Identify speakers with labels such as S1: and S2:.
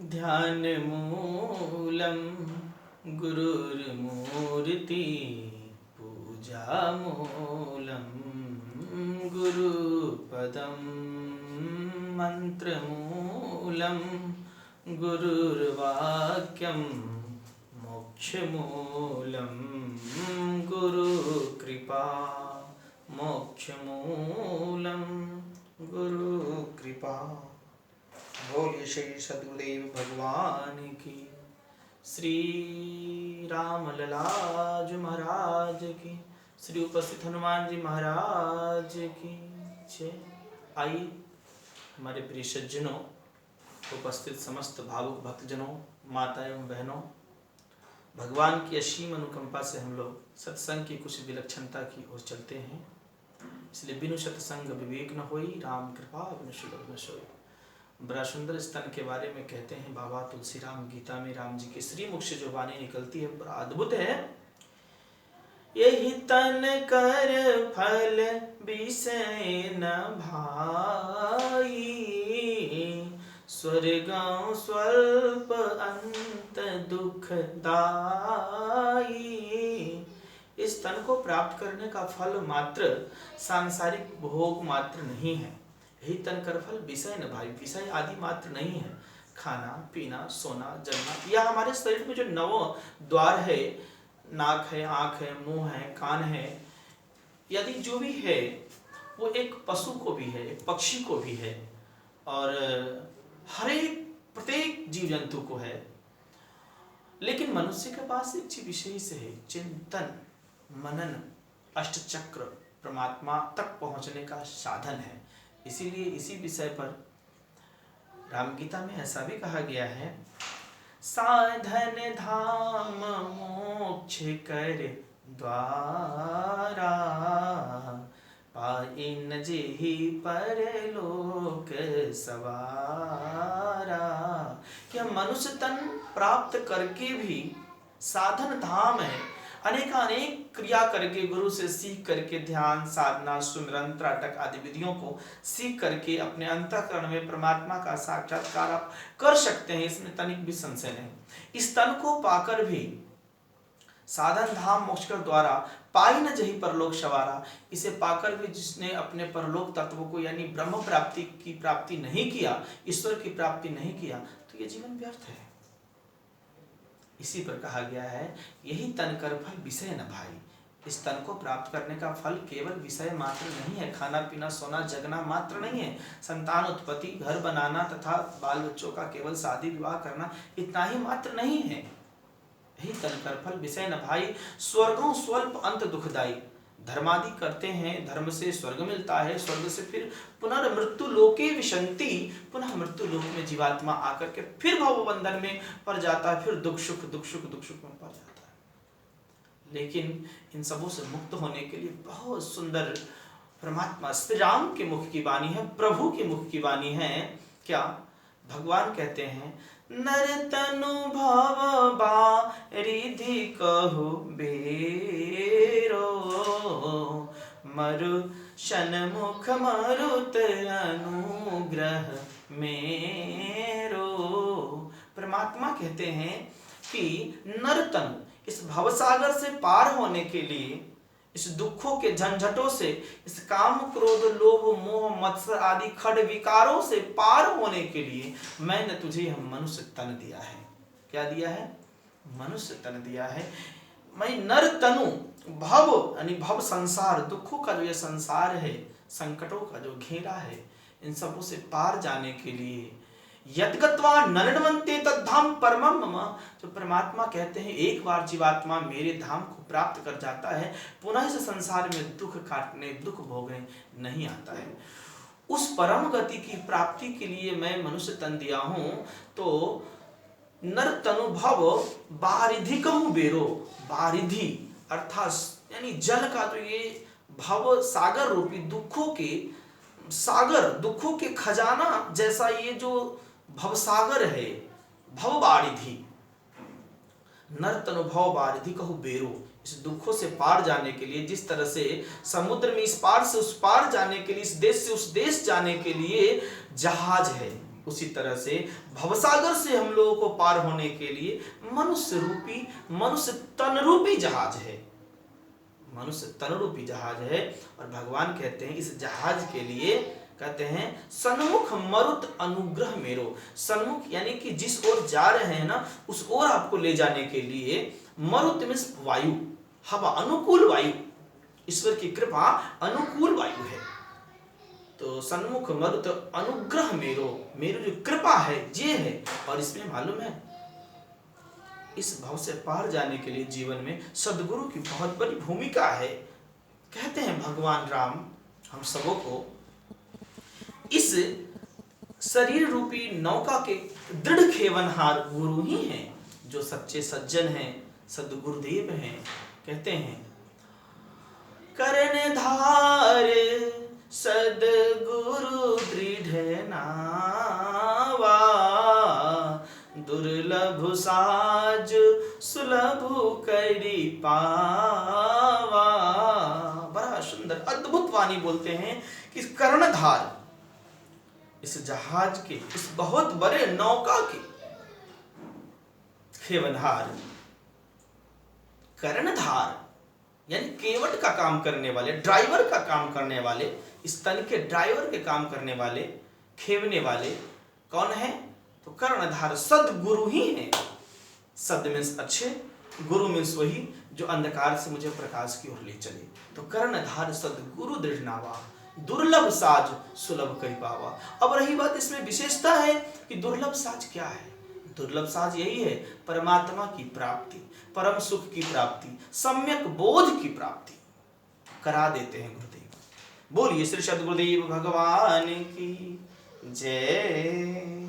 S1: ध्यानमूलं गुरुर्मूर्ति पूजामूलं गुरुपदं मन्त्रमूलं गुरुर्वाक्यं मोक्षमूलं गुरुकृपा मोक्षमूलं गुरुकृपा। बोलिए श्री सद्गुरुदेव भगवान की, श्री राम ललाज महाराज की, श्री उपस्थित हनुमान जी महाराज की जय। आइए हमारे प्रिय सज्जनों, उपस्थित समस्त भावुक भक्तजनों, माता एवं बहनों, भगवान की असीम अनुकंपा से हम लोग सत्संग की कुछ विलक्षणता की ओर चलते हैं। इसलिए बिनु सत्संग विवेक न होई, राम कृपा बिनु सुलभ न सोई। बड़ा सुंदर स्तन के बारे में कहते हैं बाबा तुलसी राम, गीता में राम जी के श्री मुख से जो वाणी निकलती है बड़ा अद्भुत है। यही तन कर फल विषय न भाई, स्वर्गों स्वल्प अंत दुखदाई। इस तन को प्राप्त करने का फल मात्र सांसारिक भोग मात्र नहीं है। यही तन कर फल विषय न भाई, विषय आदि मात्र नहीं है। खाना पीना सोना जलना, यह हमारे शरीर में जो नौ द्वार है, नाक है, आंख है, मुंह है, कान है, यदि जो भी है वो एक पशु को भी है, एक पक्षी को भी है, और हर एक प्रत्येक जीव जंतु को है। लेकिन मनुष्य के पास एक चीज विशेष है, चिंतन मनन अष्टचक्र परमात्मा तक पहुंचने का साधन है। इसीलिए इसी विषय पर राम गीता में ऐसा भी कहा गया है, साधन धाम मोक्ष कर द्वारा, पाई न जेहि परलोक सवारा। कि मनुष्य तन प्राप्त करके भी साधन धाम है, अनेकानेक क्रिया करके गुरु से सीख करके ध्यान साधना सुमिरन त्राटक आदि विधियों को सीख करके अपने अंतःकरण में परमात्मा का साक्षात्कार आप कर सकते हैं। इसमें तनिक भी संशय नहीं। इस तन को पाकर भी साधन धाम मोक्ष कर द्वारा पाई न जही परलोक सवारा, इसे पाकर भी जिसने अपने परलोक तत्व को यानी ब्रह्म प्राप्ति की प्राप्ति नहीं किया, ईश्वर की प्राप्ति नहीं किया, तो ये जीवन व्यर्थ है। इसी पर कहा गया है, यही तन कर फल विषय न भाई। इस तन को प्राप्त करने का फल केवल विषय मात्र नहीं है, खाना पीना सोना जगना मात्र नहीं है, संतान उत्पत्ति घर बनाना तथा बाल बच्चों का केवल शादी विवाह करना इतना ही मात्र नहीं है। यही तन कर फल विषय न भाई, स्वर्गों स्वल्प अंत दुखदाई। धर्मादि करते हैं, धर्म से स्वर्ग मिलता है, स्वर्ग से फिर पुनर्मृत्यु लोके विशंति, पुनः मृत्यु लोक में जीवात्मा आकर के फिर भव बंधन में पड़ जाता है, फिर दुख सुख में पड़ जाता है। लेकिन इन सबों से मुक्त होने के लिए बहुत सुंदर परमात्मा श्री राम के मुख की वाणी है, प्रभु के मुख की वाणी है। क्या भगवान कहते हैं, नर तनु भव बारिधि कहु बेरो, मरु षण्मुख मरुत अनुग्रह मेरो। परमात्मा कहते हैं कि नर तनु, इस भवसागर से पार होने के लिए, इस दुखों के झंझटों से, इस काम क्रोध लोभ मोह मत्सर आदि खड़ विकारों से पार होने के लिए मैंने तुझे यह मनुष्य तन दिया है। क्या दिया है? मनुष्य तन दिया है। मैं नर तनु भव यानी भव संसार, दुखों का जो ये संसार है, संकटों का जो घेरा है, इन सबों से पार जाने के लिए यद्गत्वा नरण्वन्ते तद्धाम परमम मम, जो परमात्मा कहते हैं एक बार जीवात्मा मेरे धाम को प्राप्त कर जाता है, पुनः इस संसार में दुख काटने दुख भोगने नहीं आता है। उस परम गति की प्राप्ति के लिए मैं मनुष्य तन दिया हूं। तो नर तनुभव बारिधि कहूं बेरो, बारिधि अर्थात यानी जल का जो ये भव सागर रूपी दुखों के सागर, दुखों के खजाना जैसा ये जो भवसागर है, भव बारिधि, नर तनुभव बारिधि कहु बेरो। इस दुखों से पार जाने के लिए, जिस तरह से समुद्र में इस पार से उस पार जाने के लिए, इस देश से उस देश जाने के लिए जहाज है, उसी तरह से भवसागर से हम लोगों को पार होने के लिए मनुष्य तन रूपी जहाज है, मनुष्य तन रूपी जहाज है। और भगवान कहते हैं इस जहाज के लिए कहते हैं सन्मुख मरुत अनुग्रह मेरो। सन्मुख यानी कि जिस ओर जा रहे हैं ना उस ओर आपको ले जाने के लिए मरुत मीन्स वायु, हवा, अनुकूल वायु, ईश्वर की कृपा अनुकूल वायु है। तो सन्मुख मरुत अनुग्रह मेरो, मेरी जो कृपा है ये है। और इसमें मालूम है इस भाव से पार जाने के लिए जीवन में सदगुरु की बहुत बड़ी भूमिका है। कहते हैं भगवान राम हम सबों को इस शरीर रूपी नौका के दृढ़ खेवनहार गुरु ही हैं, जो सच्चे सज्जन हैं, सदगुरुदेव हैं। कहते हैं कर्णधार सदगुरु दृढ़ नावा, दुर्लभ साज सुलभ करी पावा। बड़ा सुंदर अद्भुत वाणी बोलते हैं कि कर्णधार, इस जहाज के, इस बहुत बड़े नौका के खेवनहार, कर्णधार यानी केवट का काम करने वाले, ड्राइवर का काम करने वाले, इस तन के ड्राइवर के काम करने वाले, खेवने वाले कौन है? तो कर्णधार सदगुरु ही है। सद मीन्स अच्छे, गुरु मीन्स वही जो अंधकार से मुझे प्रकाश की ओर ले चले। तो कर्णधार सदगुरु दृढ़ नावा, दुर्लभ साज सुलभ करी पावा। अब रही बात इसमें विशेषता है कि दुर्लभ साज क्या है? दुर्लभ साज यही है परमात्मा की प्राप्ति, परम सुख की प्राप्ति, सम्यक बोध की प्राप्ति करा देते हैं गुरुदेव। बोलिए श्री सद्गुरुदेव भगवान की जय।